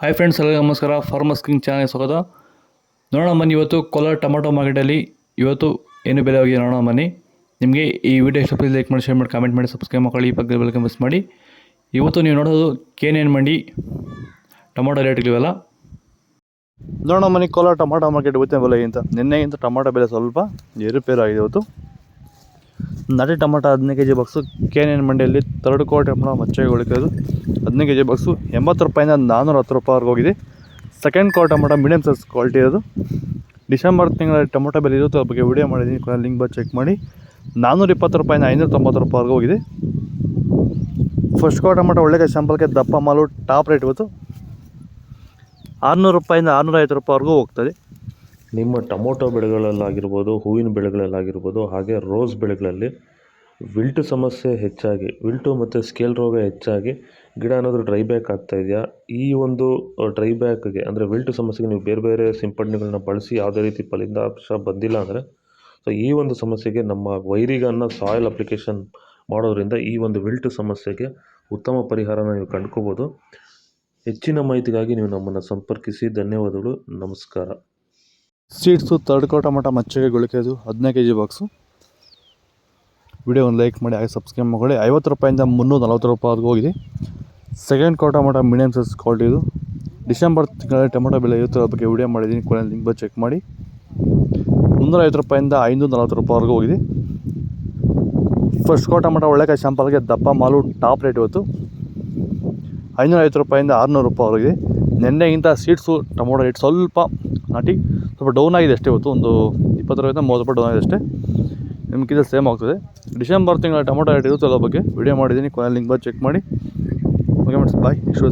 Hi friends, ಎಲ್ಲರಿಗೂ ನಮಸ್ಕಾರ. Farmers king channel ಸ್ವಾಗತ. ನೋಡೋಣ ಬನ್ನಿ, ಇವತ್ತು ಕೋಲಾರ ಟೊಮಾಟೊ ಮಾರ್ಕೆಟಲ್ಲಿ ಇವತ್ತು ಏನು ಬೆಲೆ ಹೋಗಿದೆ ನೋಡೋಣ ಬನ್ನಿ. ನಿಮಗೆ ಈ ವಿಡಿಯೋ ಇಷ್ಟ ಲೈಕ್ ಮಾಡಿ, ಶೇರ್ ಮಾಡಿ, ಕಾಮೆಂಟ್ ಮಾಡಿ, ಸಬ್ಸ್ಕ್ರೈಬ್ ಮಾಡಿ, ಈ ಪಕ್ಕದ ಬೆಲ್ ಮಿಸ್ ಮಾಡಿ. ಇವತ್ತು ನೀವು ನೋಡೋದು KNN ಮಂಡಿ ಟೊಮಾಟೊ ರೇಟ್ಗಳಿವೆಲ್ಲ ನೋಡೋಣ ಬನ್ನಿ. ಕೋಲಾರ ಟೊಮಾಟೊ ಮಾರ್ಕೆಟ್ ಇವತ್ತಿನ ಬೆಲೆಗಿಂತ ನಿನ್ನೆಗಿಂತ ಟೊಮಾಟೊ ಬೆಲೆ ಸ್ವಲ್ಪ ಏರುಪೇರಾಗಿದೆ. ಇವತ್ತು ನಾಟಿ ಟೊಮಾಟೊ 15 kg ಬಾಕ್ಸು KNN ಮಂಡಿಯಲ್ಲಿ ತರ್ಡ್ ಕ್ವಾರ್ಟರ್ ಟೊಮಾಟೊ ಮಚ್ಚೆಗೆ ಉಳಿಕೋದು 15 kg ಬಾಕ್ಸು 80 ರೂಪಾಯಿಂದ 410 ರೂಪಾಯಿವರೆಗೂ ಹೋಗಿದೆ. Second quarter tomato medium size quality ಇರೋದು. ಡಿಸೆಂಬರ್ ತಿಂಗಳ ಟೊಮಾಟೊ ಬೆಲೆ ಇರುತ್ತೆ, ಅದ್ರ ಬಗ್ಗೆ ವಿಡಿಯೋ ಮಾಡಿದ್ದೀನಿ, ಲಿಂಕ್ ಬಂದು ಚೆಕ್ ಮಾಡಿ. 420 ರೂಪಾಯಿಂದ 590 ರೂಪಾಯಿವರೆಗೂ ಹೋಗಿದೆ. ಫಸ್ಟ್ ಕ್ವಾರ್ಟರ್ ಟೊಮಾಟೊ ಒಳ್ಳೆ ಸ್ಯಾಂಪಲ್ಗೆ ದಪ್ಪ ಮಾಲು ಟಾಪ್ ರೇಟ್ ಇವತ್ತು 600 ರೂಪಾಯಿಂದ 650 ರೂಪಾಯಿವರೆಗೂ ಹೋಗ್ತದೆ. ನಿಮ್ಮ ಟೊಮೊಟೊ ಬೆಳೆಗಳಲ್ಲಾಗಿರ್ಬೋದು, ಹೂವಿನ ಬೆಳೆಗಳಲ್ಲಾಗಿರ್ಬೋದು, ಹಾಗೆ ರೋಸ್ ಬೆಳೆಗಳಲ್ಲಿ ವಿಲ್ಟು ಸಮಸ್ಯೆ ಹೆಚ್ಚಾಗಿ, ವಿಲ್ಟು ಮತ್ತು ಸ್ಕೇಲ್ ರೋಗ ಹೆಚ್ಚಾಗಿ ಗಿಡ ಏನಾದರೂ ಡ್ರೈ ಬ್ಯಾಕ್ ಆಗ್ತಾಯಿದೆಯಾ? ಈ ಒಂದು ಡ್ರೈ ಬ್ಯಾಕ್ಗೆ ಅಂದರೆ ವಿಲ್ಟು ಸಮಸ್ಯೆಗೆ ನೀವು ಬೇರೆ ಬೇರೆ ಸಿಂಪಡಣೆಗಳನ್ನ ಬಳಸಿ ಯಾವುದೇ ರೀತಿ ಫಲಿತಾಂಶ ಬಂದಿಲ್ಲ ಅಂದರೆ, ಸೊ ಈ ಒಂದು ಸಮಸ್ಯೆಗೆ ನಮ್ಮ ವೈರಿಗನ್ನ ಸಾಯಿಲ್ ಅಪ್ಲಿಕೇಶನ್ ಮಾಡೋದ್ರಿಂದ ಈ ಒಂದು ವಿಲ್ಟು ಸಮಸ್ಯೆಗೆ ಉತ್ತಮ ಪರಿಹಾರನ ನೀವು ಕಂಡ್ಕೋಬೋದು. ಹೆಚ್ಚಿನ ಮಾಹಿತಿಗಾಗಿ ನೀವು ನಮ್ಮನ್ನು ಸಂಪರ್ಕಿಸಿ. ಧನ್ಯವಾದಗಳು, ನಮಸ್ಕಾರ. ಸೀಡ್ಸು ತರ್ಡ್ ಕ್ವಾರ್ಟರ್ ಟೊಮಾಟೊ ಮಚ್ಚೆಗೆ ಗುಳಿಕೆದು 15 kg ಬಾಕ್ಸು. ವಿಡಿಯೋ ಒಂದು ಲೈಕ್ ಮಾಡಿ, ಹಾಗೆ ಸಬ್ಸ್ಕ್ರೈಬ್ ಮಾಡಿ. 50 ರೂಪಾಯಿಂದ 340 ರೂಪಾಯಿವರೆಗೂ ಹೋಗಿದೆ. Second quarter tomato medium size quality ಇದು. ಡಿಸೆಂಬರ್ ತಿಂಗಳ ಟೊಮಾಟೊ ಬೆಲೆ ಇರುತ್ತೆ, ಅದ್ರ ಬಗ್ಗೆ ವಿಡಿಯೋ ಮಾಡಿದ್ದೀನಿ, ಲಿಂಕ್ ಬಂದು ಚೆಕ್ ಮಾಡಿ. 350 ರೂಪಾಯಿಂದ 540 ರೂಪಾಯಿವರೆಗೂ ಹೋಗಿದೆ. ಫಸ್ಟ್ ಕ್ವಾರ್ಟರ್ ಟೊಮಾಟೊ ಒಳ್ಳೆಕಾಯಿ ಶಾಂಪಲ್ಗೆ ದಪ್ಪ ಮಾಲು ಟಾಪ್ ರೇಟ್ ಇವತ್ತು 550 ರೂಪಾಯಿಂದ 600 ರೂಪಾಯಿವರೆಗಿದೆ. ನಿನ್ನೆಗಿಂತ ಸೀಡ್ಸು ಟೊಮೊಟೊ ರೇಟ್ ಸ್ವಲ್ಪ ನಾಟಿ ಸ್ವಲ್ಪ ಡೌನ್ ಆಗಿದೆ ಅಷ್ಟೇ. ಇವತ್ತು ಒಂದು 20 ರೂಪಾಯಿಂದ 30 ರೂಪಾಯಿ ಡೌನ್ ಆಗಿದೆ ಅಷ್ಟೇ. ನಿಮ್ಗಿಂತ ಸೇಮ್ ಆಗ್ತದೆ. ಡಿಸೆಂಬರ್ ತಿಂಗಳ ಟೊಮೊಟೊ ರೇಟ್ ಇರುತ್ತೆ, ಅದ್ರ ಬಗ್ಗೆ ವಿಡಿಯೋ ಮಾಡಿದ್ದೀನಿ, ಲಿಂಕ್ ಬಂದು ಚೆಕ್ ಮಾಡಿ. ಓಕೆ ಫ್ರೆಂಡ್ಸ್, ಬಾಯ್. ನೆಕ್ಸ್ಟ್